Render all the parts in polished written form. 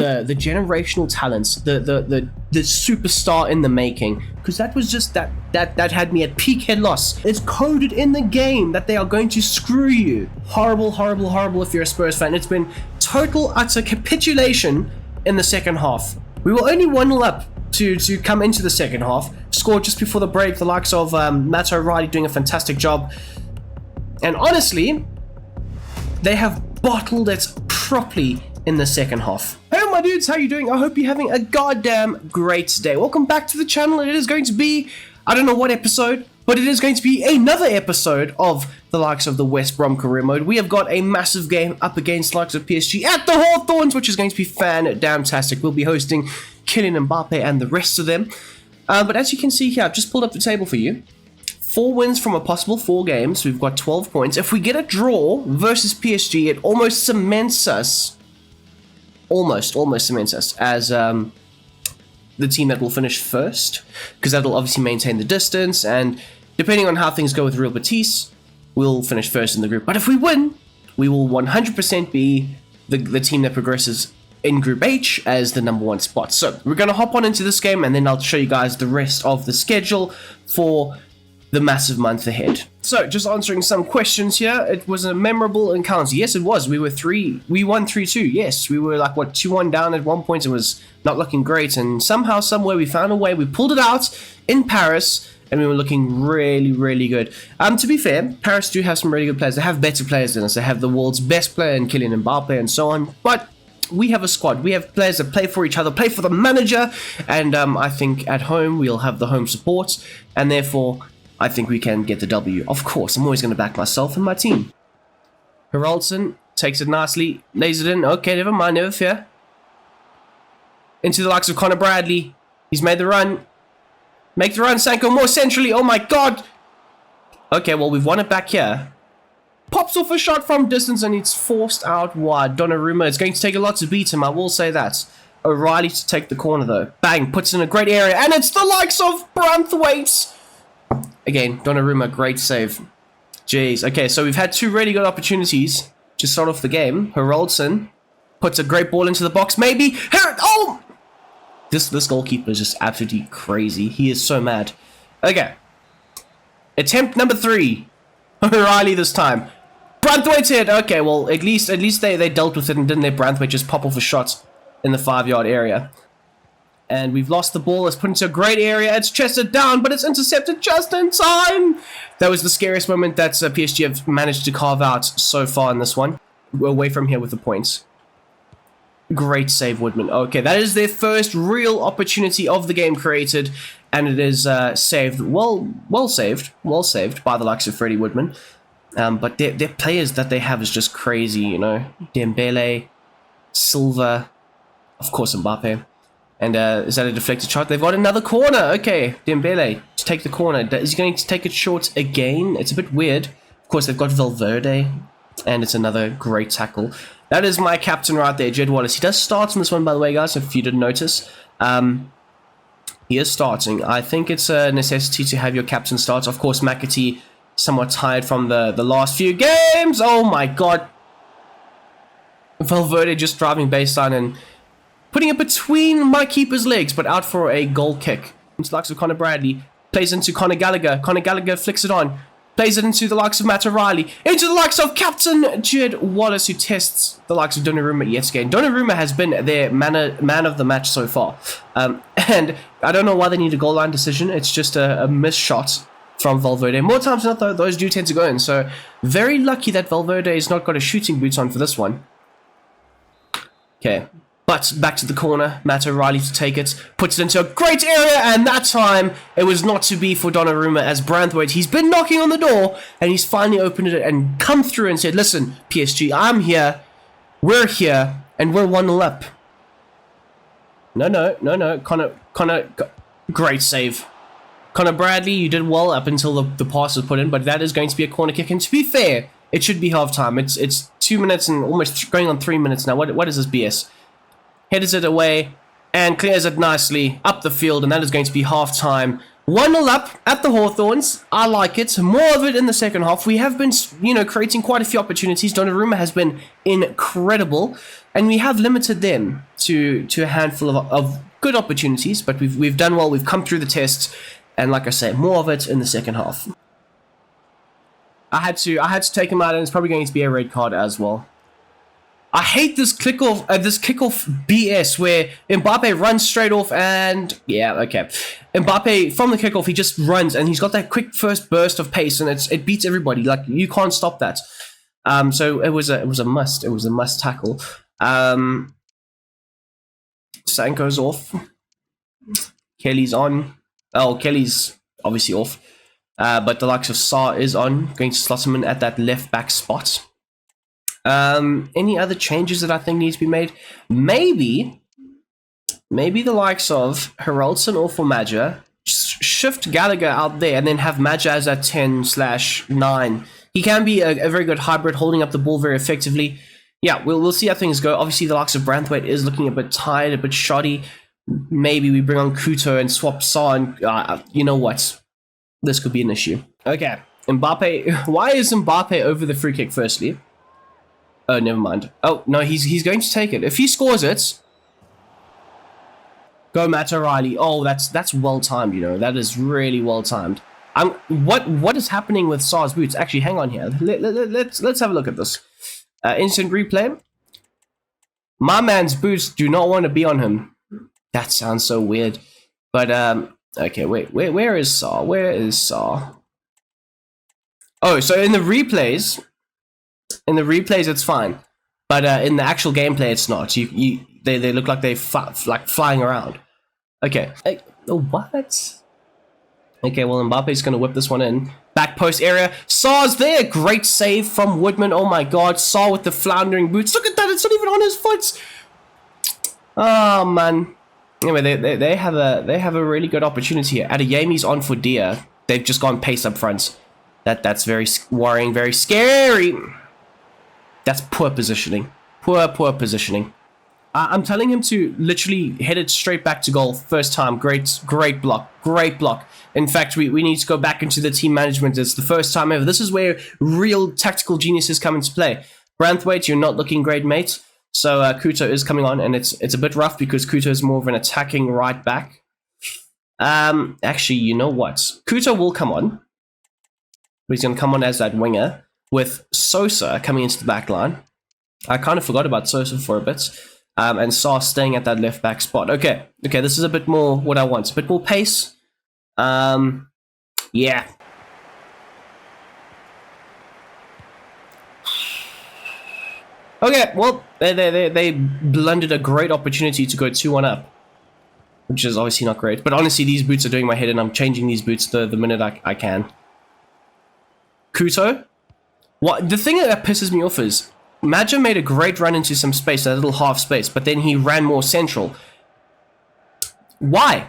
the generational talents, the superstar in the making, because that was just that had me at peak head loss. It's coded in the game that they are going to screw you. Horrible, horrible, horrible if you're a Spurs fan. It's been total utter capitulation in the second half. We were only 1-0 up to come into the second half. Scored just before the break. The likes of Matt O'Reilly doing a fantastic job. And honestly, they have bottled it properly in the second half. Hey my dudes, how you doing? I hope you're having a goddamn great day. Welcome back to the channel. It is going to be, I don't know what episode, but it is going to be another episode of the likes of the West Brom Career Mode. We have got a massive game up against the likes of PSG at the Hawthorns, which is going to be fan-damn-tastic. We'll be hosting Kylian Mbappe and the rest of them. But as you can see here, I've just pulled up the table for you. 4 wins from a possible 4 games. We've got 12 points. If we get a draw versus PSG, it almost cements us. Almost cements us as the team that will finish first, because that'll obviously maintain the distance, and depending on how things go with Real Betis, we'll finish first in the group. But if we win, we will 100% be the team that progresses in Group H as the #1 spot. So we're going to hop on into this game, and then I'll show you guys the rest of the schedule for the massive month ahead. So, just answering some questions here. It was a memorable encounter. Yes, it was. We won 3-2. Yes, we were like, what, 2-1 down at one point. It was not looking great. And somehow, somewhere, we found a way. We pulled it out in Paris, and we were looking really, really good. To be fair, Paris do have some really good players. They have better players than us. They have the world's best player in Kylian Mbappe and so on. But we have a squad. We have players that play for each other, play for the manager. And I think at home, we'll have the home support. And therefore, I think we can get the W. Of course, I'm always going to back myself and my team. Haraldson takes it nicely, lays it in. Okay, never mind, never fear. Into the likes of Connor Bradley. He's made the run. Make the run, Sanko, more centrally. Oh my god. Okay, well, we've won it back here. Pops off a shot from distance and it's forced out wide. Donnarumma, it's going to take a lot to beat him, I will say that. O'Reilly to take the corner, though. Bang, puts in a great area. And it's the likes of Branthwaite. Again, Donnarumma, great save. Jeez. Okay, so we've had 2 really good opportunities to start off the game. Haraldson puts a great ball into the box. Maybe. Oh! This goalkeeper is just absolutely crazy. He is so mad. Okay. Attempt number 3. O'Reilly this time. Branthwaite's hit. Okay, well, at least they dealt with it and didn't let Branthwaite just pop off a shot in the 5-yard area. And we've lost the ball. It's put into a great area. It's chested down, but it's intercepted just in time. That was the scariest moment that PSG have managed to carve out so far in this one. We're away from here with the points. Great save, Woodman. Okay, that is their first real opportunity of the game created, and it is saved. Well saved by the likes of Freddie Woodman. But their players that they have is just crazy, you know. Dembele, Silva, of course Mbappe. And is that a deflected shot? They've got another corner. Okay, Dembele to take the corner. Is he going to take it short again? It's a bit weird. Of course, they've got Valverde. And it's another great tackle. That is my captain right there, Jed Wallace. He does start in this one, by the way, guys, if you didn't notice. He is starting. I think it's a necessity to have your captain start. Of course, McAtee somewhat tired from the last few games. Oh, my God. Valverde just driving baseline and putting it between my keeper's legs, but out for a goal kick. Into the likes of Connor Bradley. Plays into Conor Gallagher. Conor Gallagher flicks it on. Plays it into the likes of Matt O'Reilly. Into the likes of Captain Jed Wallace, who tests the likes of Donnarumma yet again. Donnarumma has been their man of the match so far. And I don't know why they need a goal line decision. It's just a missed shot from Valverde. More times than not, though, those do tend to go in. So very lucky that Valverde has not got his shooting boots on for this one. Okay. But back to the corner, Matt O'Reilly to take it, puts it into a great area, and that time it was not to be for Donnarumma as Branthwaite. He's been knocking on the door, and he's finally opened it and come through and said, listen, PSG, I'm here, we're here, and we're 1-0 up. No, Connor, great save. Connor Bradley, you did well up until the pass was put in, but that is going to be a corner kick, and to be fair, it should be half-time. It's 2 minutes and almost going on 3 minutes now. What is this BS? Headers it away and clears it nicely up the field, and that is going to be half-time 1-0 up at the Hawthorns. I like it. More of it in the second half. We have been, creating quite a few opportunities. Donnarumma has been incredible, and we have limited them to a handful of good opportunities. But we've done well. We've come through the tests, and like I say, more of it in the second half. I had to take him out, and it's probably going to be a red card as well. I hate this kickoff BS where Mbappe runs straight off and yeah, okay. Mbappe from the kickoff, he just runs and he's got that quick first burst of pace and it beats everybody. Like you can't stop that. So it was a must tackle. Sanko's off. Kelly's on. Oh, Kelly's obviously off. But the likes of Sa is on, going to slot him in at that left back spot. Any other changes that I think need to be made? Maybe the likes of Heraldson or Formaggio, shift Gallagher out there and then have Maggio as that 10/9. He can be a very good hybrid, holding up the ball very effectively. Yeah, we'll see how things go. Obviously, the likes of Branthwaite is looking a bit tired, a bit shoddy. Maybe we bring on Kuto and swap Sa, and you know what? This could be an issue. Okay, Mbappe. Why is Mbappe over the free kick? Firstly. Oh, never mind. Oh, no, he's going to take it. If he scores it, go Matt O'Reilly. Oh, that's well timed, That is really well timed. What is happening with Sa's boots? Actually, hang on here. Let's have a look at this. Instant replay. My man's boots do not want to be on him. That sounds so weird. But okay, wait. Where is Sa? Where is Sa? Oh, so in the replays. In the replays, it's fine, but in the actual gameplay, it's not. They look like they're flying around. Okay. What? Okay, well, Mbappe's going to whip this one in. Back post area. Sa's there. Great save from Woodman. Oh my God. Sa with the floundering boots. Look at that. It's not even on his foot. Oh man. Anyway, they have a really good opportunity here. Adeyemi's on for Dia. They've just gone pace up front. That's very worrying. Very scary. That's poor positioning. Poor positioning. I'm telling him to literally head it straight back to goal first time. Great block. Great block. In fact, we need to go back into the team management. It's the first time ever. This is where real tactical geniuses come into play. Branthwaite, you're not looking great, mate. So Kuto is coming on, and it's a bit rough because Kuto is more of an attacking right back. Actually, you know what? Kuto will come on. But he's going to come on as that winger, with Sosa coming into the back line. I kind of forgot about Sosa for a bit. And Sa staying at that left back spot. Okay, this is a bit more what I want. A bit more pace. Yeah. Okay, well, they blundered a great opportunity to go 2-1 up. Which is obviously not great. But honestly, these boots are doing my head in. I'm changing these boots the minute I can. Kuto? What the thing that pisses me off is Maggio made a great run into some space, that little half space, but then he ran more central. Why?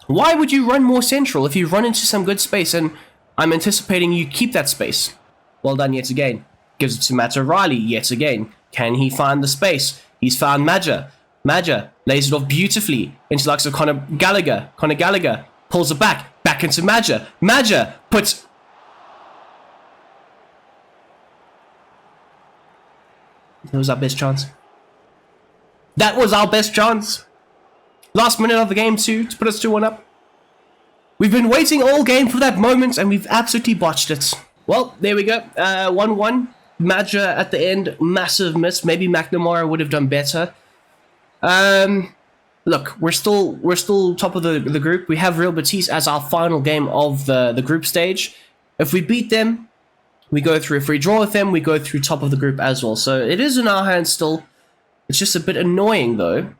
Why would you run more central if you run into some good space and I'm anticipating you keep that space? Well done yet again. Gives it to Matt O'Reilly yet again. Can he find the space? He's found Maggio. Maggio lays it off beautifully into the likes of Conor Gallagher. Conor Gallagher pulls it back into Maggio. Maggio puts... That was our best chance. That was our best chance. Last minute of the game too, to put us 2-1 up. We've been waiting all game for that moment, and we've absolutely botched it. Well, there we go. 1-1. Maggio at the end, massive miss. Maybe McNamara would have done better. Look, we're still top of the group. We have Real Betis as our final game of the group stage. If we beat them, we go through. If we draw with them, we go through top of the group as well. So it is in our hands still. It's just a bit annoying, though,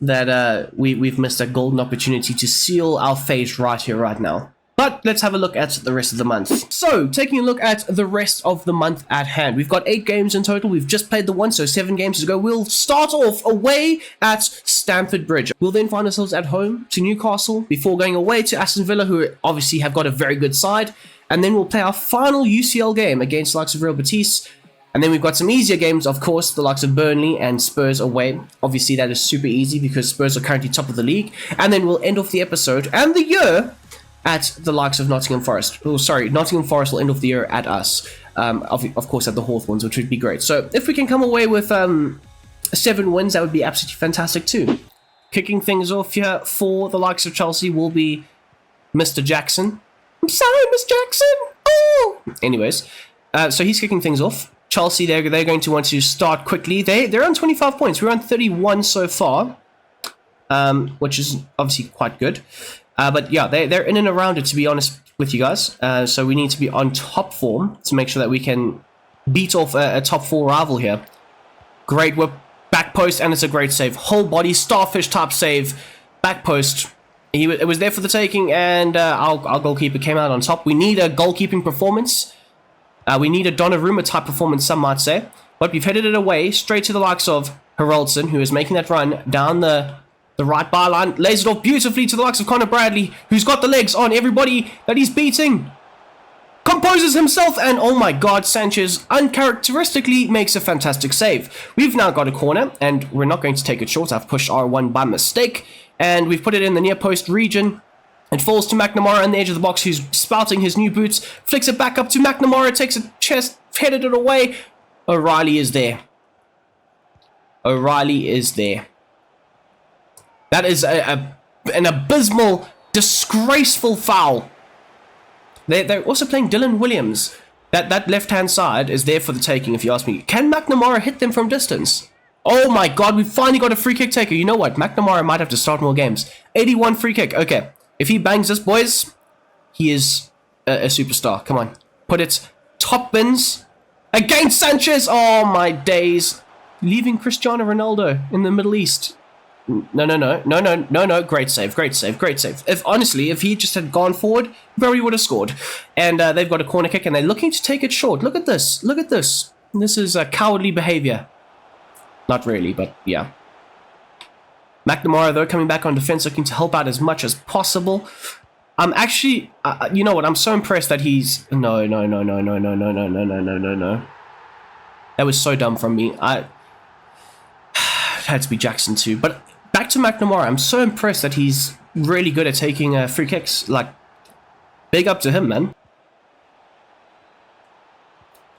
that we've missed a golden opportunity to seal our fate right here, right now. But let's have a look at the rest of the month. So, taking a look at the rest of the month at hand. We've got 8 games in total. We've just played the one, so 7 games to go. We'll start off away at Stamford Bridge. We'll then find ourselves at home to Newcastle before going away to Aston Villa, who obviously have got a very good side. And then we'll play our final UCL game against the likes of Real Betis And then we've got some easier games, of course, the likes of Burnley and Spurs away. Obviously, that is super easy because Spurs are currently top of the league. And then we'll end off the episode and the year at the likes of Nottingham Forest. Oh, sorry, Nottingham Forest will end off the year at us. Of course, at the Hawthorns, which would be great. So if we can come away with 7 wins, that would be absolutely fantastic too. Kicking things off here for the likes of Chelsea will be Mr. Jackson. I'm sorry, Miss Jackson. Oh! Anyways, so he's kicking things off. Chelsea, they're going to want to start quickly. They're on 25 points. We're on 31 so far, which is obviously quite good. But yeah, they're in and around it, to be honest with you guys. So we need to be on top form to make sure that we can beat off a top 4 rival here. Great whip, back post, and it's a great save. Whole body, starfish type save, back post. It was there for the taking, and our goalkeeper came out on top. We need a goalkeeping performance. We need a Donnarumma type performance, some might say. But we've headed it away straight to the likes of Haraldson, who is making that run down the right byline. Lays it off beautifully to the likes of Connor Bradley, who's got the legs on everybody that he's beating. Composes himself, and oh my god, Sanchez uncharacteristically makes a fantastic save. We've now got a corner, and we're not going to take it short. I've pushed R1 by mistake, and we've put it in the near post region. It falls to McNamara on the edge of the box, who's spouting his new boots. Flicks it back up to McNamara, takes a chest, headed it away. O'Reilly is there. O'Reilly is there. That is an abysmal, disgraceful foul. They're also playing Dylan Williams. That left-hand side is there for the taking, if you ask me. Can McNamara hit them from distance? Oh my god, we've finally got a free kick taker. You know what? McNamara might have to start more games. 81 free kick. Okay. If he bangs this, boys, he is a superstar. Come on. Put it. Top bins. Against Sanchez. Oh, my days. Leaving Cristiano Ronaldo in the Middle East. No. Great save. If he just had gone forward, he probably would have scored. And they've got a corner kick, and they're looking to take it short. Look at this. This is cowardly behavior. Not really, but yeah. McNamara, though, coming back on defense, looking to help out as much as possible. I'm actually, you know what? I'm so impressed that he's... No. That was so dumb from me. It had to be Jackson too. But back to McNamara. I'm so impressed that he's really good at taking free kicks. Like, big up to him, man.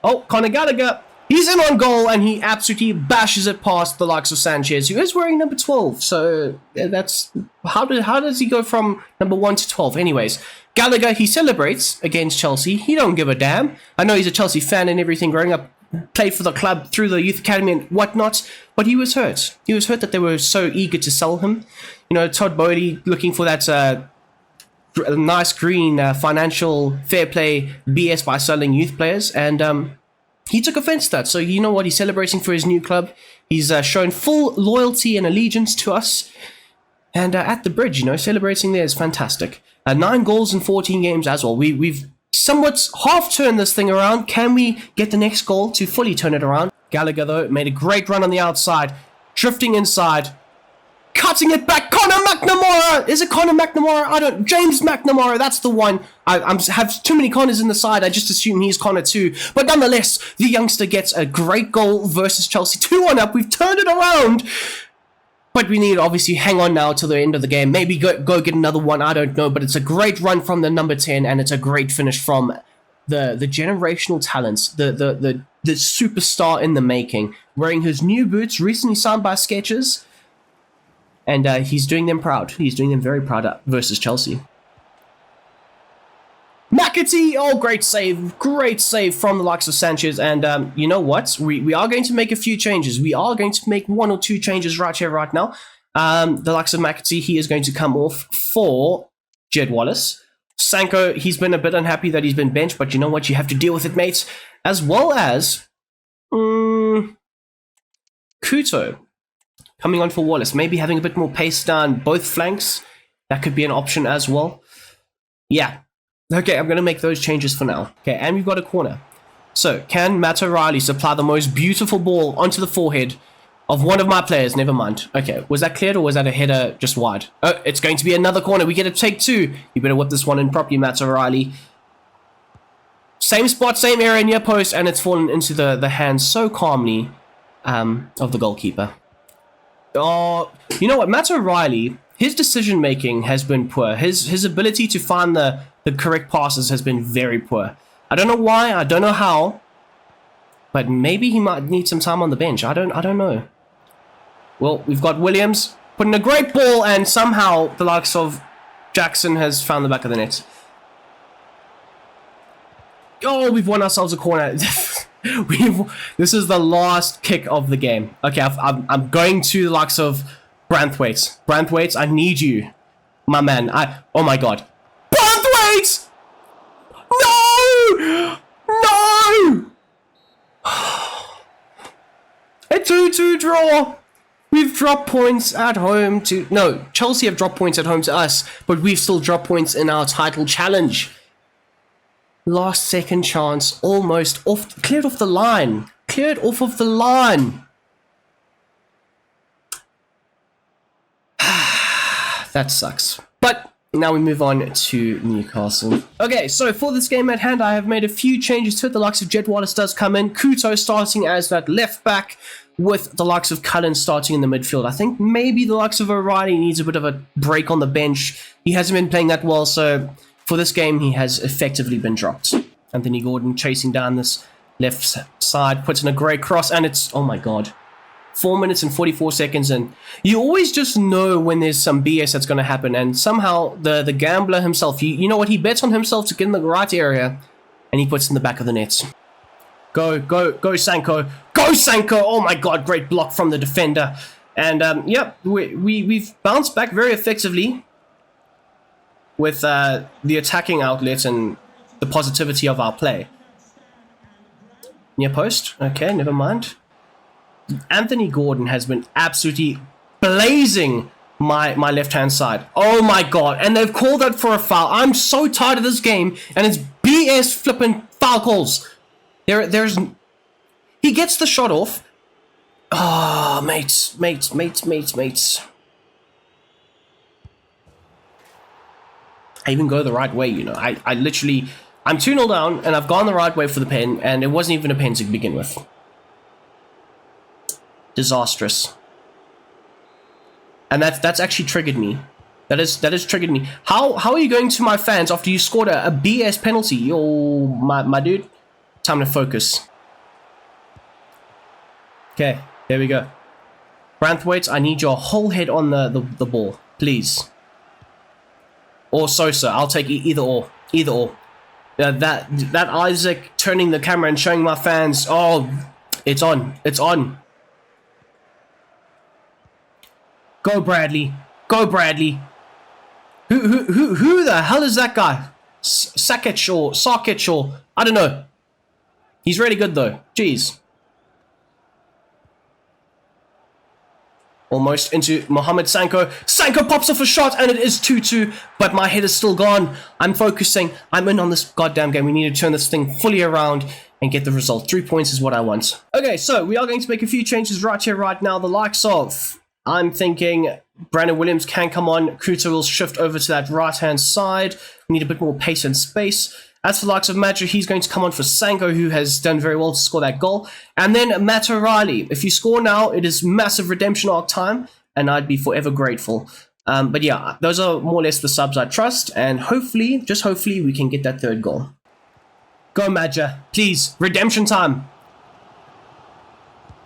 Oh, Conor Gallagher. He's in on goal, and he absolutely bashes it past the likes of Sanchez, who is wearing number 12. So that's how does he go from number 1 to 12? Anyways, Gallagher, he celebrates against Chelsea. He don't give a damn. I know he's a Chelsea fan and everything, growing up, played for the club through the youth academy and whatnot, but he was hurt. He was hurt that they were so eager to sell him. You know, Todd Bowley looking for that nice green financial fair play BS by selling youth players, and he took offense to that. So you know what? He's celebrating for his new club. He's shown full loyalty and allegiance to us. And at the bridge, you know, celebrating there is fantastic. 9 goals in 14 games as well. We've somewhat half turned this thing around. Can we get the next goal to fully turn it around? Gallagher, though, made a great run on the outside. Drifting inside. Cutting it back. Connor McNamara! Is it Connor McNamara? James McNamara, that's the one. I have too many Connors in the side. I just assume he's Connor too. But nonetheless, the youngster gets a great goal versus Chelsea. 2-1 up. We've turned it around. But we need to obviously hang on now till the end of the game. Maybe go get another one. I don't know. But it's a great run from the number 10. And it's a great finish from the generational talents. The superstar in the making. Wearing his new boots. Recently signed by Skechers. And he's doing them proud. He's doing them very proud versus Chelsea. McAtee! Oh, great save. Great save from the likes of Sanchez. And you know what? We are going to make a few changes. We are going to make 1 or 2 changes right here, right now. The likes of McAtee, he is going to come off for Jed Wallace. Sanko, he's been a bit unhappy that he's been benched. But you know what? You have to deal with it, mates. As well as... Kuto. Coming on for Wallace, maybe having a bit more pace down both flanks. That could be an option as well. Yeah. Okay, I'm going to make those changes for now. Okay, and we've got a corner. So, can Matt O'Reilly supply the most beautiful ball onto the forehead of one of my players? Never mind. Okay, was that cleared or was that a header just wide? Oh, it's going to be another corner. We get a take 2. You better whip this one in properly, Matt O'Reilly. Same spot, same area, near post, and it's fallen into the hands so calmly of the goalkeeper. Oh, you know what? Matt O'Reilly, his decision making has been poor. His ability to find the correct passes has been very poor. I don't know why. I don't know how. But maybe he might need some time on the bench. I don't know. Well, we've got Williams putting a great ball, and somehow the likes of Jackson has found the back of the net. Oh, we've won ourselves a corner. This is the last kick of the game. Okay, I'm going to the likes of Branthwaite. Branthwaite, I need you, my man. Oh my god, Branthwaite! No, no! A 2-2 draw. We've dropped points at home to... No, Chelsea have dropped points at home to us, but we've still dropped points in our title challenge. Last second chance, almost off, cleared off the line. Cleared off of the line. That sucks. But now we move on to Newcastle. Okay, so for this game at hand, I have made a few changes to it. The likes of Jed Wallace does come in. Kuto starting as that left back, with the likes of Cullen starting in the midfield. I think maybe the likes of O'Reilly needs a bit of a break on the bench. He hasn't been playing that well, so for this game, he has effectively been dropped. Anthony Gordon chasing down this left side, puts in a great cross, and it's, oh my god, 4 minutes and 44 seconds, and you always just know when there's some BS that's going to happen, and somehow the gambler himself, you know what, he bets on himself to get in the right area, and he puts in the back of the net. Go, Sanko. Go, Sanko! Oh my god, great block from the defender. And, yep, we've bounced back very effectively with the attacking outlets and the positivity of our play. Near post. Okay, never mind. Anthony Gordon has been absolutely blazing my left-hand side. Oh my god, and they've called that for a foul. I'm so tired of this game, and it's BS flipping foul calls. There's... He gets the shot off. Ah, mates. I even go the right way, you know. I literally... I'm 2-0 down, and I've gone the right way for the pen, and it wasn't even a pen to begin with. Disastrous. And that's actually triggered me. That has triggered me. How are you going to my fans after you scored a BS penalty? Yo, my dude. Time to focus. Okay, there we go. Branthwaite, I need your whole head on the ball, please. Or Sosa, I'll take either or. Either or. That Isaac turning the camera and showing my fans, oh, it's on. It's on. Go Bradley. Go Bradley. Who the hell is that guy? Sarkic or I don't know. He's really good though. Jeez. Almost into Mohamed Sanko. Sanko pops off a shot and it is 2-2, but my head is still gone. I'm focusing. I'm in on this goddamn game. We need to turn this thing fully around and get the result. 3 points is what I want. Okay, so we are going to make a few changes right here, right now. The likes of, I'm thinking Brandon Williams can come on. Kuta will shift over to that right-hand side. We need a bit more pace and space. As for the likes of Madra, he's going to come on for Sanko, who has done very well to score that goal. And then Matt O'Reilly. If you score now, it is massive redemption arc time, and I'd be forever grateful. But yeah, those are more or less the subs I trust, and hopefully, just hopefully, we can get that third goal. Go Madra, please, redemption time.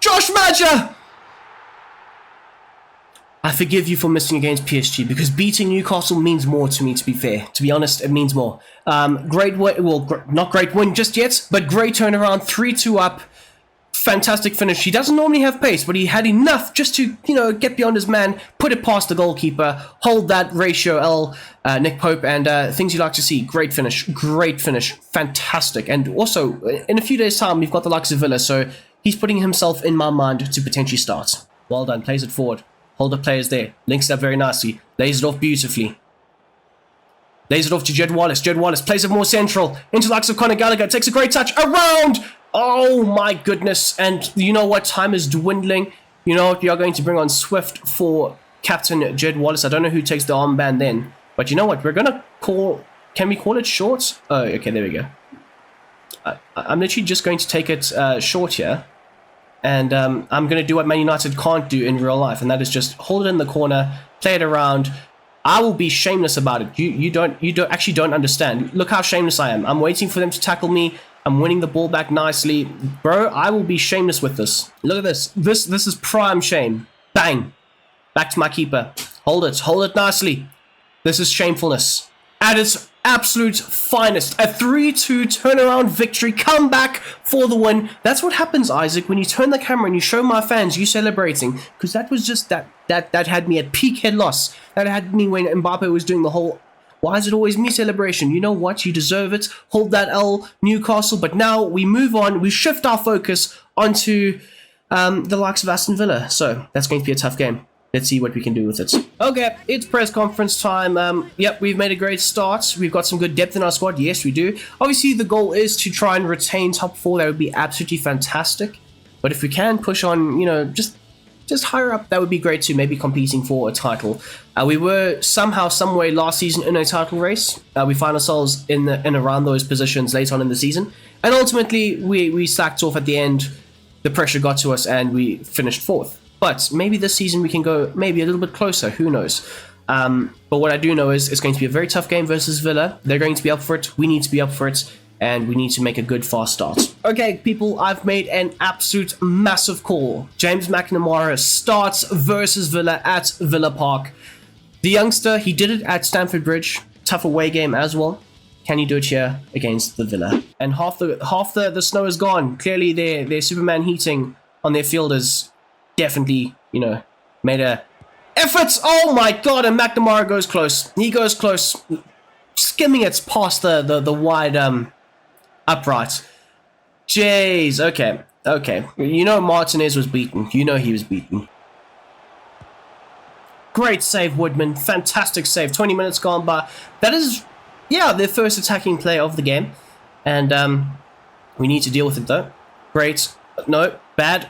Josh Madra! I forgive you for missing against PSG because beating Newcastle means more to me, to be fair. To be honest, it means more. Great win, well, not great win just yet, but great turnaround, 3-2 up. Fantastic finish. He doesn't normally have pace, but he had enough just to, you know, get beyond his man, put it past the goalkeeper, hold that ratio L, Nick Pope, and things you like to see. Great finish, fantastic. And also, in a few days' time, we've got the likes of Villa, so he's putting himself in my mind to potentially start. Well done, plays it forward. Hold the players there. Links it up very nicely. Lays it off beautifully. Lays it off to Jed Wallace. Jed Wallace plays it more central. Into the likes of Conor Gallagher. Takes a great touch. Around! Oh my goodness. And you know what? Time is dwindling. You know what? We are going to bring on Swift for Captain Jed Wallace. I don't know who takes the armband then. But you know what? We're going to call... Can we call it short? Oh, okay. There we go. I'm literally just going to take it short here. And I'm going to do what Man United can't do in real life, and that is just hold it in the corner, play it around. I will be shameless about it. You don't understand. Look how shameless I am. I'm waiting for them to tackle me. I'm winning the ball back nicely. Bro, I will be shameless with this. Look at this. This is prime shame. Bang. Back to my keeper. Hold it nicely. This is shamefulness. At its absolute finest. A 3-2 turnaround victory. Come back for the win. That's what happens, Isaac, when you turn the camera and you show my fans you celebrating. Because that was just that had me at peak head loss. That had me when Mbappe was doing the whole, why is it always me celebration? You know what? You deserve it. Hold that L, Newcastle. But now we move on. We shift our focus onto the likes of Aston Villa. So that's going to be a tough game. Let's see what we can do with it. Okay, it's press conference time. Yep, we've made a great start. We've got some good depth in our squad. Yes, we do. Obviously, the goal is to try and retain top 4. That would be absolutely fantastic. But if we can push on, you know, just higher up, that would be great too. Maybe competing for a title. We were somehow, some way last season in a title race. We find ourselves in around those positions late on in the season. And ultimately, we slacked off at the end. The pressure got to us and we finished 4th. But maybe this season we can go maybe a little bit closer. Who knows? But what I do know is it's going to be a very tough game versus Villa. They're going to be up for it. We need to be up for it. And we need to make a good fast start. Okay, people, I've made an absolute massive call. James McNamara starts versus Villa at Villa Park. The youngster, he did it at Stamford Bridge. Tough away game as well. Can he do it here against the Villa? And half the snow is gone. Clearly, their Superman heating on their field is definitely, you know, made a effort. Oh my god, and McNamara goes close. He goes close, skimming it past the wide upright. Jeez, okay. You know Martinez was beaten. You know he was beaten. Great save, Woodman. Fantastic save. 20 minutes gone by. That is, yeah, their first attacking play of the game. And we need to deal with it, though. Great. No. Bad.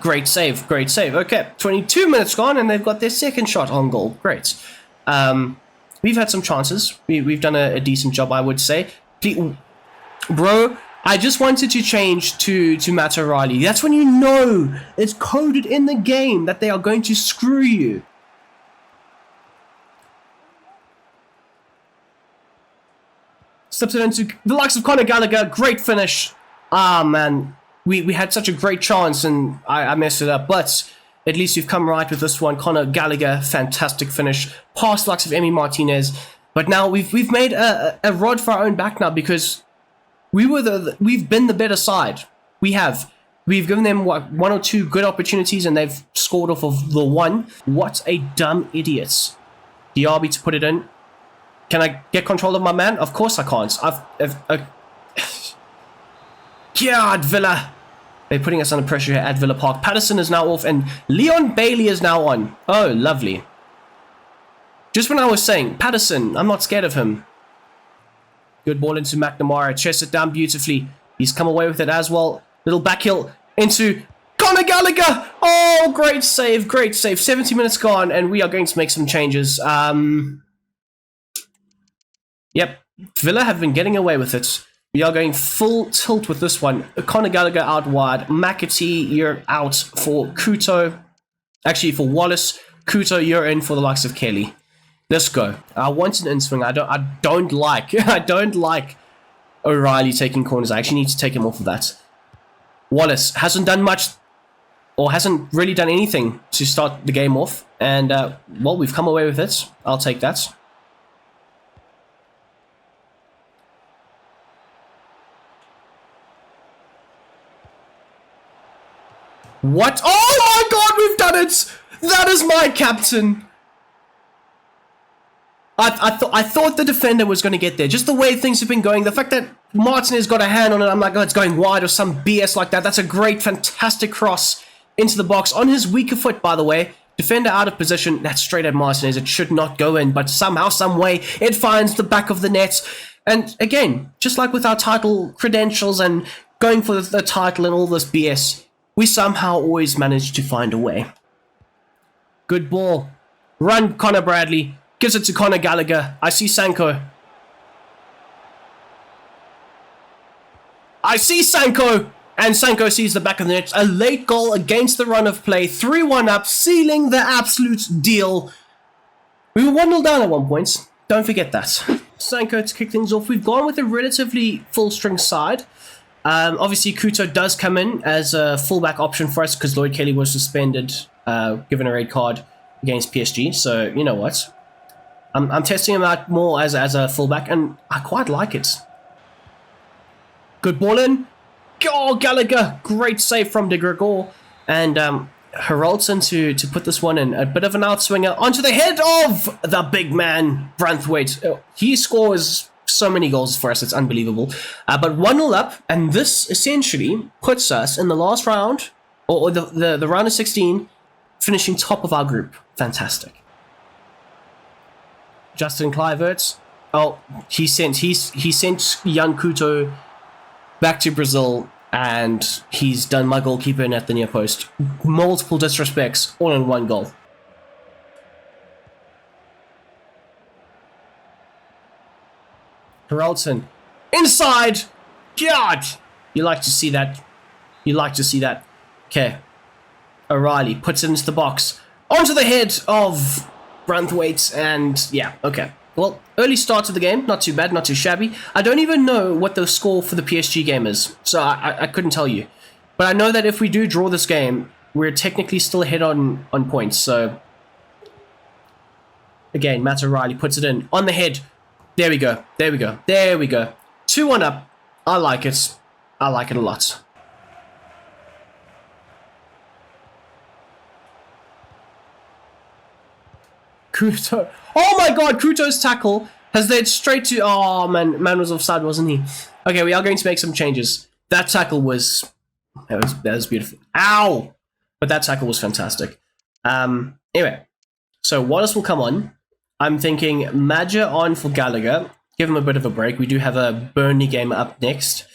Great save. Okay. 22 minutes gone, and they've got their second shot on goal. Great. We've had some chances. We've done a decent job, I would say. Bro, I just wanted to change to Matt O'Reilly. That's when you know it's coded in the game that they are going to screw you. Slips it into the likes of Conor Gallagher. Great finish. Ah, man. We had such a great chance and I messed it up. But at least we've come right with this one. Conor Gallagher, fantastic finish. Past the likes of Emi Martinez. But now we've made a rod for our own back now because we've been the better side. We've given them one or two good opportunities and they've scored off of the one. What a dumb idiots. Diaby to put it in. Can I get control of my man? Of course I can't. God, Villa. They're putting us under pressure here at Villa Park. Patterson is now off and Leon Bailey is now on. Oh, lovely. Just when I was saying, Patterson, I'm not scared of him. Good ball into McNamara. Chests it down beautifully. He's come away with it as well. Little back heel into Conor Gallagher. Oh, great save. 70 minutes gone and we are going to make some changes. Yep, Villa have been getting away with it. We are going full tilt with this one. Conor Gallagher out wide. McAtee, you're out for Kuto. Actually, for Wallace. Kuto, you're in for the likes of Kelly. Let's go. I want an in-swing. I don't like O'Reilly taking corners. I actually need to take him off of that. Wallace hasn't done much or hasn't really done anything to start the game off. And, well, we've come away with it. I'll take that. What? Oh my god, we've done it! That is my captain! I thought the defender was going to get there. Just the way things have been going. The fact that Martinez got a hand on it, I'm like, oh, it's going wide or some BS like that. That's a great, fantastic cross into the box. On his weaker foot, by the way. Defender out of position. That's straight at Martinez. It should not go in. But somehow, some way, it finds the back of the net. And again, just like with our title credentials and going for the title and all this BS, we somehow always manage to find a way. Good ball. Run, Connor Bradley. Gives it to Conor Gallagher. I see Sanko. I see Sanko, and Sanko sees the back of the net. A late goal against the run of play. 3-1 up, sealing the absolute deal. We were 1-0 down at one point. Don't forget that. Sanko to kick things off. We've gone with a relatively full-string side. Obviously, Kuto does come in as a fullback option for us because Lloyd Kelly was suspended, given a red card against PSG. So, you know what? I'm testing him out more as a fullback, and I quite like it. Good ball in. Oh, Gallagher. Great save from De Gregor. And Haraldson to put this one in. A bit of an outswinger onto the head of the big man, Branthwaite. He scores so many goals for us, it's unbelievable. But 1-0 up, and this essentially puts us in the last round, or the round of 16, finishing top of our group. Fantastic. Justin Kluivert. Oh, he sent young Kuto back to Brazil, and he's done my goalkeeper in at the near post. Multiple disrespects, all in one goal. Haraldson inside. God, you like to see that. You like to see that. Okay. O'Reilly puts it into the box. Onto the head of Branthwaite, and yeah, okay. Well, early start to the game, not too bad, not too shabby. I don't even know what the score for the PSG game is, so I couldn't tell you. But I know that if we do draw this game, we're technically still ahead on points, so... Again, Matt O'Reilly puts it in on the head. There we go, there we go, there we go. 2-1 up. I like it. I like it a lot. Kuto. Oh my god, Kuto's tackle has led straight to... Oh man, man was offside, wasn't he? Okay, we are going to make some changes. That tackle was... That was beautiful. Ow! But that tackle was fantastic. Anyway, so Wallace will come on. I'm thinking Madger on for Gallagher. Give him a bit of a break. We do have a Burnley game up next.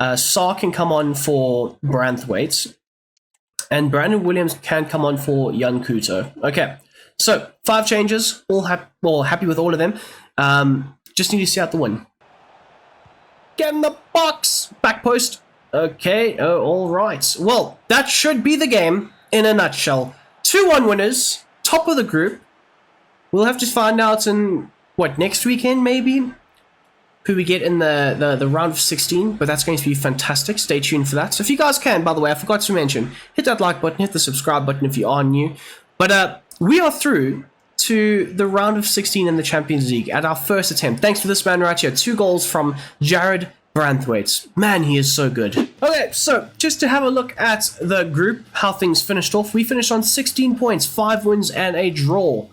Sarr can come on for Branthwaite. And Brandon Williams can come on for Jan Kuto. Okay. So, 5 changes, all happy with all of them. Just need to see out the win. Get in the box! Back post. Okay, all right. Well, that should be the game in a nutshell. 2-1 winners, top of the group. We'll have to find out in, what, next weekend maybe? Who we get in the round of 16, but that's going to be fantastic. Stay tuned for that. So if you guys can, by the way, I forgot to mention, hit that like button, hit the subscribe button if you are new. But, we are through to the round of 16 in the Champions League at our first attempt. Thanks to this man right here. 2 goals from Jared Branthwaite. Man, he is so good. Okay, so just to have a look at the group, how things finished off. We finished on 16 points, 5 wins and a draw.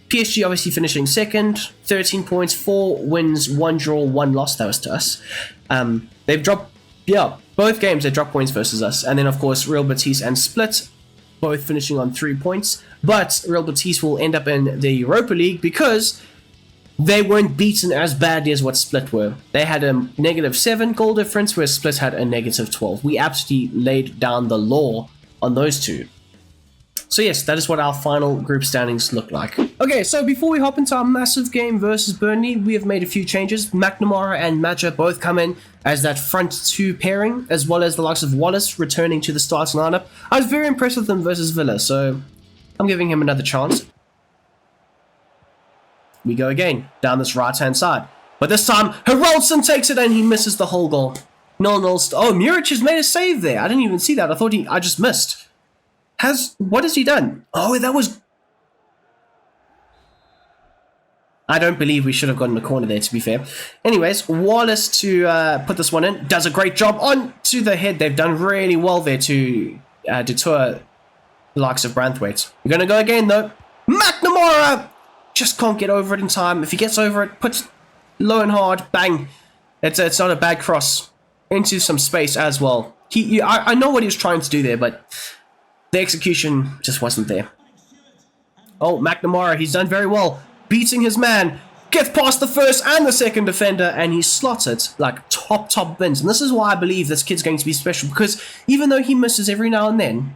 PSG obviously finishing second, 13 points, 4 wins, 1 draw, 1 loss. That was to us. They've dropped, both games they dropped points versus us. And then, of course, Real Betis and Split, both finishing on 3 points. But Real Betis will end up in the Europa League because they weren't beaten as badly as what Split were. They had a -7 goal difference, whereas Split had a -12. We absolutely laid down the law on those two. So yes, that is what our final group standings look like. Okay, so before we hop into our massive game versus Burnley, we have made a few changes. McNamara and Madger both come in as that front 2 pairing, as well as the likes of Wallace returning to the starting lineup. I was very impressed with them versus Villa, so I'm giving him another chance. We go again, down this right-hand side. But this time, Haraldson takes it and he misses the whole goal. 0-0. Oh, Muric has made a save there. I didn't even see that. I thought I just missed. What has he done? Oh, that was... I don't believe we should have gotten a corner there, to be fair. Anyways, Wallace to put this one in. Does a great job onto the head. They've done really well there to deter the likes of Branthwaite. We're going to go again, though. McNamara! Just can't get over it in time. If he gets over it, puts low and hard. Bang. It's not a bad cross. Into some space as well. I know what he was trying to do there, but... the execution just wasn't there. Oh, McNamara, he's done very well. Beating his man. Gets past the first and the second defender, and he slots it like top bins. And this is why I believe this kid's going to be special, because even though he misses every now and then,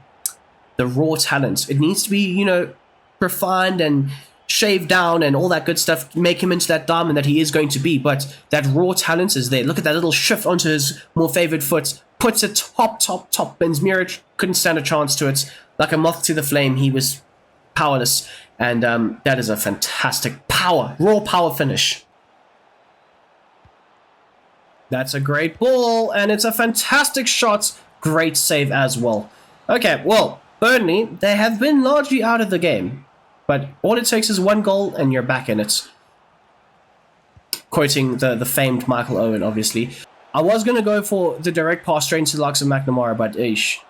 the raw talent, it needs to be, refined and shave down and all that good stuff, make him into that diamond that he is going to be, but that raw talent is there. Look at that little shift onto his more favored foot, puts it top. Benzmira couldn't stand a chance to it. Like a moth to the flame, he was powerless, and that is a fantastic raw power finish. That's a great ball, and it's a fantastic shot. Great save as well. Okay, well, Burnley, they have been largely out of the game, but all it takes is one goal and you're back in it. Quoting the famed Michael Owen, obviously. I was going to go for the direct pass straight into the likes of McNamara, but ish.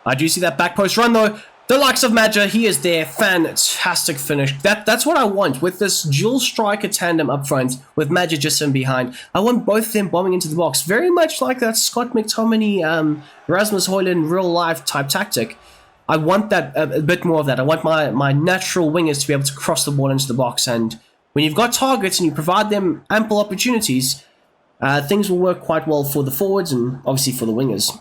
I do see that back post run though. The likes of Madja, he is there. Fantastic finish. That's what I want with this dual striker tandem up front with Madja just in behind. I want both of them bombing into the box. Very much like that Scott McTominay, Rasmus Højlund real life type tactic. I want that a bit more of that. I want my natural wingers to be able to cross the ball into the box. And when you've got targets and you provide them ample opportunities, things will work quite well for the forwards and obviously for the wingers.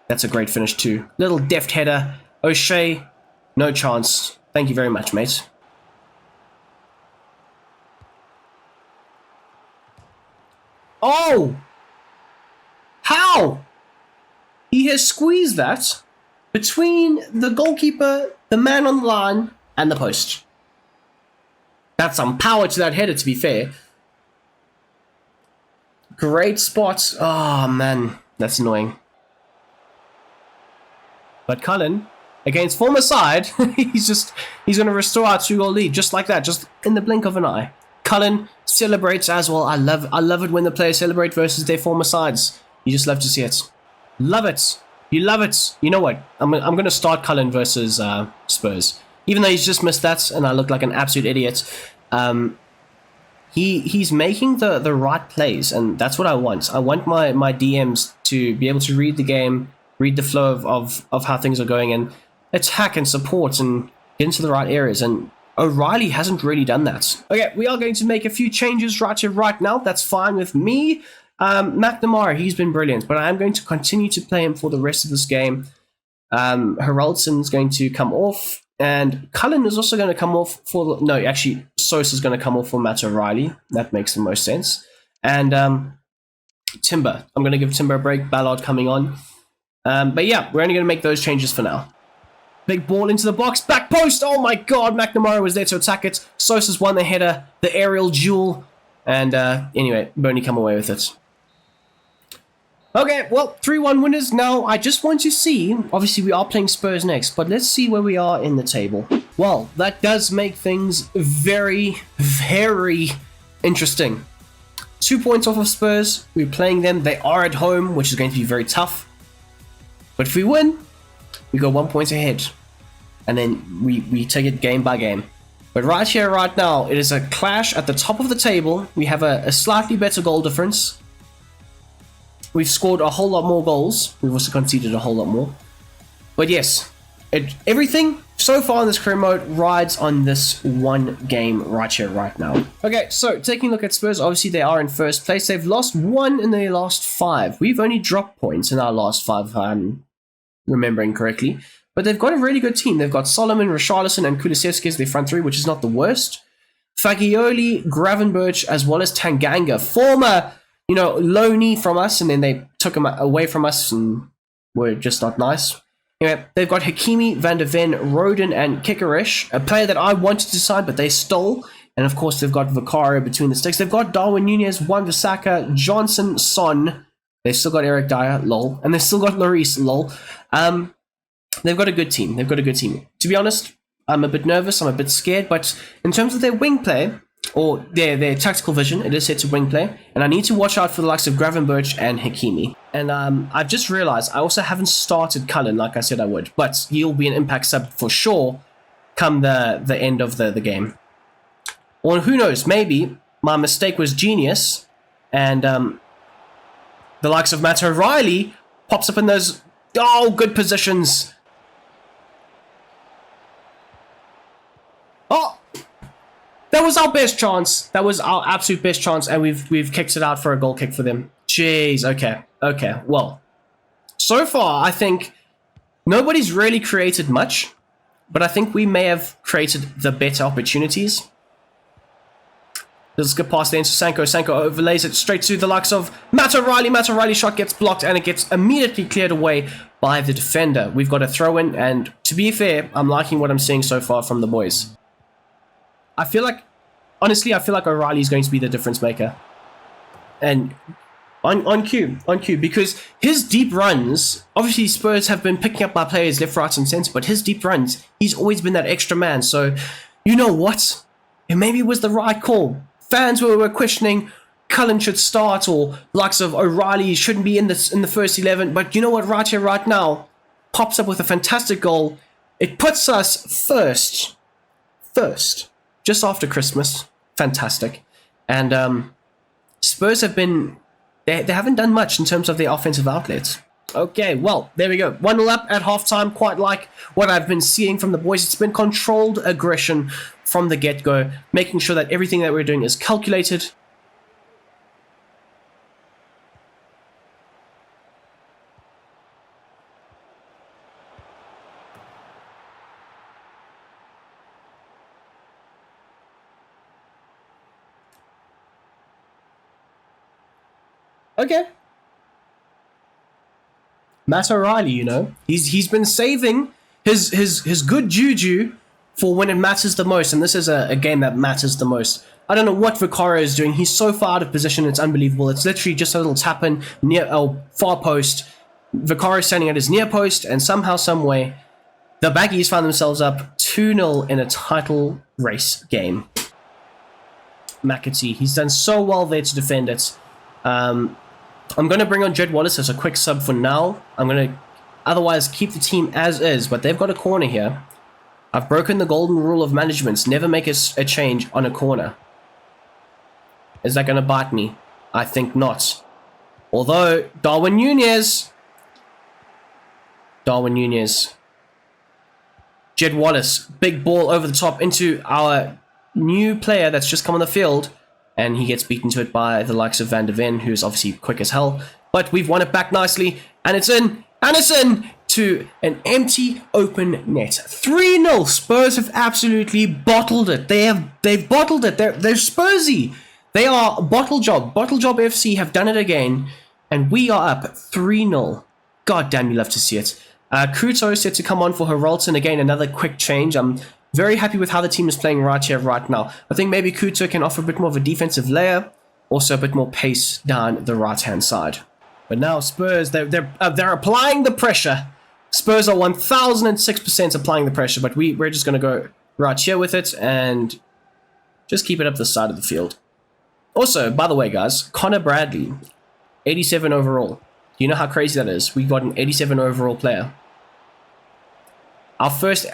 That's a great finish too. Little deft header. O'Shea, no chance. Thank you very much, mate. Oh! How? He has squeezed that between the goalkeeper, the man on the line, and the post. That's some power to that header, to be fair. Great spot. Oh, man. That's annoying. But Cullen, against former side, he's going to restore our 2-goal lead just like that, just in the blink of an eye. Cullen celebrates as well. I love it when the players celebrate versus their former sides. You just love to see it. Love it. You love it. You know what? I'm going to start Cullen versus Spurs. Even though he's just missed that and I look like an absolute idiot. He's making the right plays, and that's what I want. I want my DMs to be able to read the game, read the flow of how things are going, and attack and support and get into the right areas. And O'Reilly hasn't really done that. Okay, we are going to make a few changes right here, right now. That's fine with me. McNamara, he's been brilliant, but I am going to continue to play him for the rest of this game. Haraldson's going to come off, and Cullen is also going to come off for... No, actually, Sosa's going to come off for Matt O'Reilly. That makes the most sense. And Timber. I'm going to give Timber a break. Ballard coming on. But yeah, we're only going to make those changes for now. Big ball into the box. Back post. Oh my god. McNamara was there to attack it. Sosa's won the header. The aerial duel. And anyway, Burnley come away with it. Okay, well, 3-1 winners. Now, I just want to see, obviously we are playing Spurs next, but let's see where we are in the table. Well, that does make things very, very interesting. 2 points off of Spurs. We're playing them. They are at home, which is going to be very tough. But if we win, we go 1 point ahead. And then we take it game by game. But right here, right now, it is a clash at the top of the table. We have a slightly better goal difference. We've scored a whole lot more goals. We've also conceded a whole lot more. But yes, everything so far in this career mode rides on this one game right here, right now. Okay, so taking a look at Spurs, obviously they are in first place. They've lost 1 in their last 5. We've only dropped points in our last 5, if I'm remembering correctly. But they've got a really good team. They've got Solomon, Richarlison, and Kulusevski as their front 3, which is not the worst. Fagioli, Gravenberch, as well as Tanganga, former... loanee from us, and then they took him away from us and were just not nice. Anyway, they've got Hakimi, Van der Ven, Rodin, and Kikeresh, a player that I wanted to sign, but they stole. And of course, they've got Vicario between the sticks. They've got Darwin Nunez, Wan-Bissaka, Johnson, Son. They've still got Eric Dyer, lol. And they've still got Lloris, lol. They've got a good team. To be honest, I'm a bit nervous. I'm a bit scared. But in terms of their wing play, or their tactical vision, it is set to wing play, and I need to watch out for the likes of Gravenberch and Hakimi. And I've just realized I also haven't started Cullen like I said I would, but he'll be an impact sub for sure come the end of the game. Or who knows, maybe my mistake was genius, and the likes of Matt O'Reilly pops up in those good positions. Oh! That was our best chance. That was our absolute best chance, and we've kicked it out for a goal kick for them. Jeez, okay. Well, so far, I think nobody's really created much, but I think we may have created the better opportunities. Let's get past there into Sanko. Sanko overlays it straight to the likes of Matt O'Reilly. Matt O'Reilly's shot gets blocked and it gets immediately cleared away by the defender. We've got a throw in, and to be fair, I'm liking what I'm seeing so far from the boys. I feel like, honestly, O'Reilly's going to be the difference maker. And on cue, because his deep runs, obviously Spurs have been picking up my players left, right, and centre, but his deep runs, he's always been that extra man. So, you know what? It maybe was the right call. Fans were questioning Cullen should start, or likes of O'Reilly shouldn't be in the first 11. But you know what? Right here, right now, pops up with a fantastic goal. It puts us first, just after Christmas. Fantastic. And Spurs have been, they haven't done much in terms of their offensive outlets. Okay, well, there we go. 1-0 up at halftime. Quite like what I've been seeing from the boys. It's been controlled aggression from the get-go, making sure that everything that we're doing is calculated. Okay. Matt O'Reilly, you know, he's been saving his good juju for when it matters the most, and this is a game that matters the most. I don't know what Vicario is doing. He's so far out of position, it's unbelievable. It's literally just a little tap in near far post. Vicario standing at his near post, and somehow, some way, the Baggies found themselves up 2-0 in a title race game. McAtee, he's done so well there to defend it. I'm going to bring on Jed Wallace as a quick sub for now. I'm going to otherwise keep the team as is, but they've got a corner here. I've broken the golden rule of management. Never make a change on a corner. Is that going to bite me? I think not. Although, Darwin Nunez. Jed Wallace, big ball over the top into our new player that's just come on the field. And he gets beaten to it by the likes of Van der Ven, who's obviously quick as hell. But we've won it back nicely. And it's in. And it's in to an empty, open net. 3-0. Spurs have absolutely bottled it. They've bottled it. They're Spursy. They are Bottle Job. Bottle Job FC have done it again. And we are up 3-0. God damn, you love to see it. Kuto is set to come on for Heralton. Again, another quick change. I'm very happy with how the team is playing right here, right now. I think maybe Kuto can offer a bit more of a defensive layer. Also a bit more pace down the right-hand side. But now Spurs, they're applying the pressure. Spurs are 1006% applying the pressure. But we're just going to go right here with it and just keep it up the side of the field. Also, by the way, guys, Connor Bradley, 87 overall. Do you know how crazy that is? We got an 87 overall player. Our first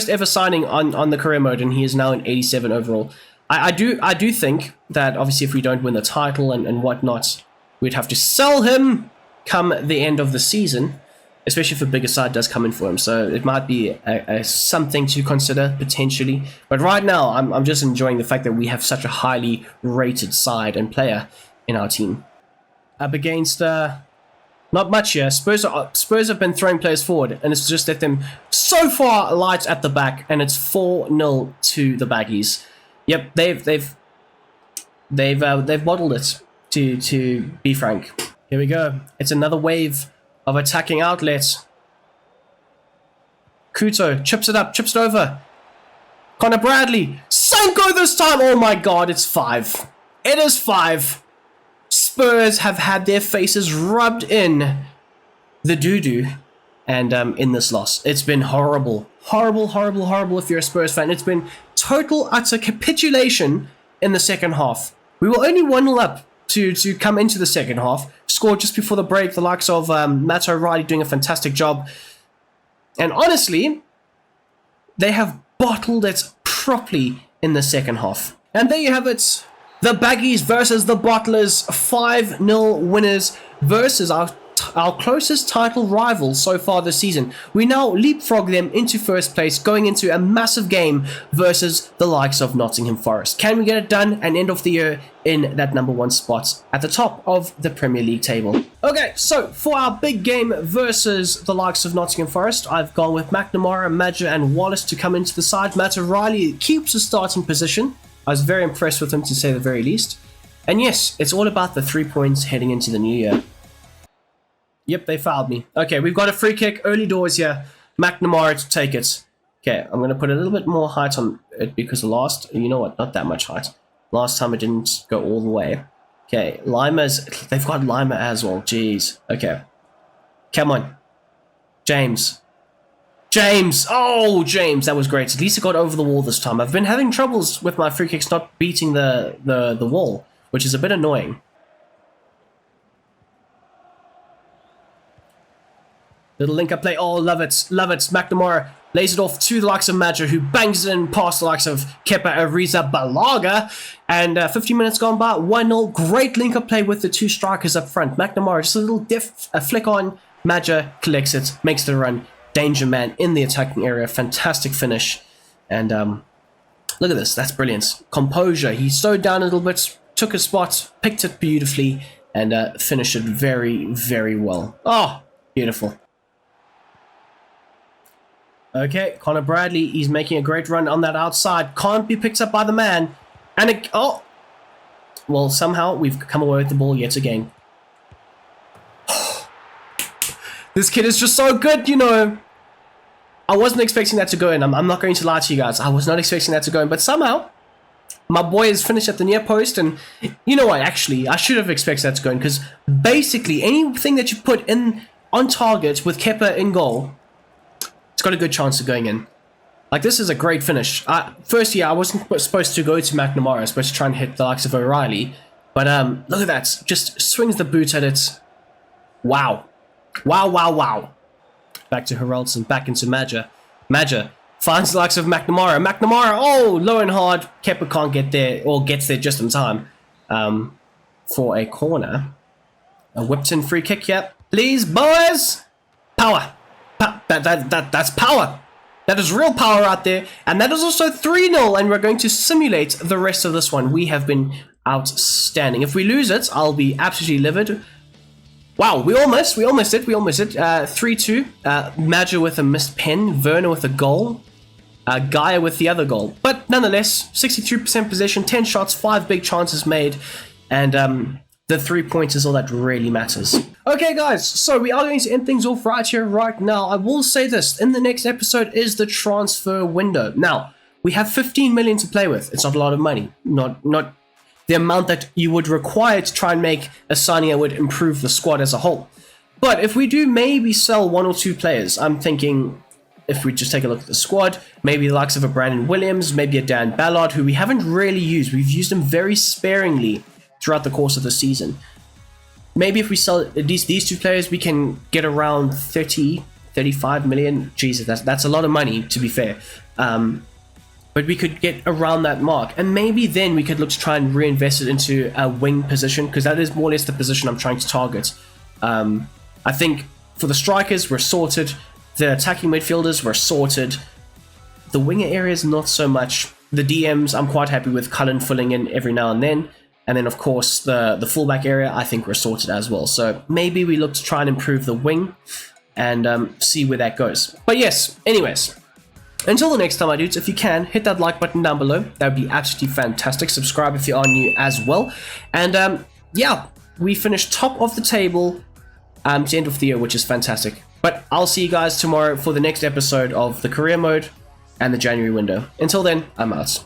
ever signing on the career mode, and he is now an 87 overall. I do think that obviously if we don't win the title and whatnot, we'd have to sell him come the end of the season, especially if a bigger side does come in for him. So it might be a something to consider potentially. But right now, I'm just enjoying the fact that we have such a highly rated side and player in our team. Up against not much here. Spurs have been throwing players forward, and it's just let them so far light at the back, and it's 4-0 to the Baggies. Yep, they've bottled it. To be frank, here we go. It's another wave of attacking outlets. Kuto chips it up, chips it over. Connor Bradley, Sanko this time. Oh my God, it's 5. It is 5. Spurs have had their faces rubbed in the doo-doo and in this loss. It's been horrible. Horrible if you're a Spurs fan. It's been total, utter capitulation in the second half. We were only 1-0 up to come into the second half. Scored just before the break. The likes of Matt O'Reilly doing a fantastic job. And honestly, they have bottled it properly in the second half. And there you have it. The Baggies versus the Bottlers, 5-0 winners versus our closest title rival so far this season. We now leapfrog them into first place, going into a massive game versus the likes of Nottingham Forest. Can we get it done and end off the year in that number 1 spot at the top of the Premier League table? Okay, so for our big game versus the likes of Nottingham Forest, I've gone with McNamara, Madger and Wallace to come into the side. Matt O'Reilly keeps a starting position. I was very impressed with him, to say the very least. And yes, it's all about the 3 points heading into the new year. Yep, they fouled me. Okay, we've got a free kick, early doors here. McNamara to take it. Okay, I'm going to put a little bit more height on it because you know what, not that much height. Last time it didn't go all the way. Okay, they've got Lima as well, jeez. Okay, come on. James. Oh, James, that was great. At least it got over the wall this time. I've been having troubles with my free kicks not beating the wall, which is a bit annoying. Little link-up play. Oh, love it. McNamara lays it off to the likes of Madger, who bangs it in past the likes of Kepa Arrizabalaga. And 15 minutes gone by, 1-0. Great link-up play with the two strikers up front. McNamara, just a little a flick on. Madger collects it, makes the run. Danger man in the attacking area. Fantastic finish. And look at this. That's brilliant. Composure. He slowed down a little bit, took a spot, picked it beautifully, and finished it very, very well. Oh, beautiful. Okay, Connor Bradley, he's making a great run on that outside. Can't be picked up by the man. And well, somehow we've come away with the ball yet again. This kid is just so good, you know. I wasn't expecting that to go in. I'm not going to lie to you guys. I was not expecting that to go in. But somehow, my boy has finished at the near post. And you know what? Actually, I should have expected that to go in. Because basically, anything that you put in on target with Kepa in goal, it's got a good chance of going in. Like, this is a great finish. First year, I wasn't supposed to go to McNamara. I was supposed to try and hit the likes of O'Reilly. But look at that. Just swings the boot at it. Wow. Wow. Back to Haraldson, back into Madger. Madger finds the likes of McNamara. Oh, low and hard. Kepa can't get there, or gets there just in time for a corner. A whipped in free kick, yep. Please, boys. Power. That's power. That is real power out there. And that is also 3-0, and we're going to simulate the rest of this one. We have been outstanding. If we lose it, I'll be absolutely livid. Wow, we almost did. 3-2. Madger with a missed pen. Werner with a goal. Gaia with the other goal. But nonetheless, 63% possession, 10 shots, 5 big chances made. And the 3 points is all that really matters. Okay, guys, so we are going to end things off right here, right now. I will say this. In the next episode is the transfer window. Now, we have 15 million to play with. It's not a lot of money. Not the amount that you would require to try and make a signing that would improve the squad as a whole. But if we do maybe sell 1 or 2 players, I'm thinking if we just take a look at the squad, maybe the likes of a Brandon Williams, maybe a Dan Ballard, who we haven't really used. We've used him very sparingly throughout the course of the season. Maybe if we sell at least these 2 players, we can get around 35 million. Jesus, that's a lot of money, to be fair. But we could get around that mark, and maybe then we could look to try and reinvest it into a wing position, because that is more or less the position I'm trying to target. I think for the strikers, we're sorted. The attacking midfielders, we're sorted. The winger areas, not so much. The DMs, I'm quite happy with Cullen filling in every now and then. And then, of course, the fullback area, I think we're sorted as well. So maybe we look to try and improve the wing and see where that goes. But yes, anyways. Until the next time, my dudes, if you can, hit that like button down below. That would be absolutely fantastic. Subscribe if you are new as well. And yeah, we finished top of the table to end of the year, which is fantastic. But I'll see you guys tomorrow for the next episode of the career mode and the January window. Until then, I'm out.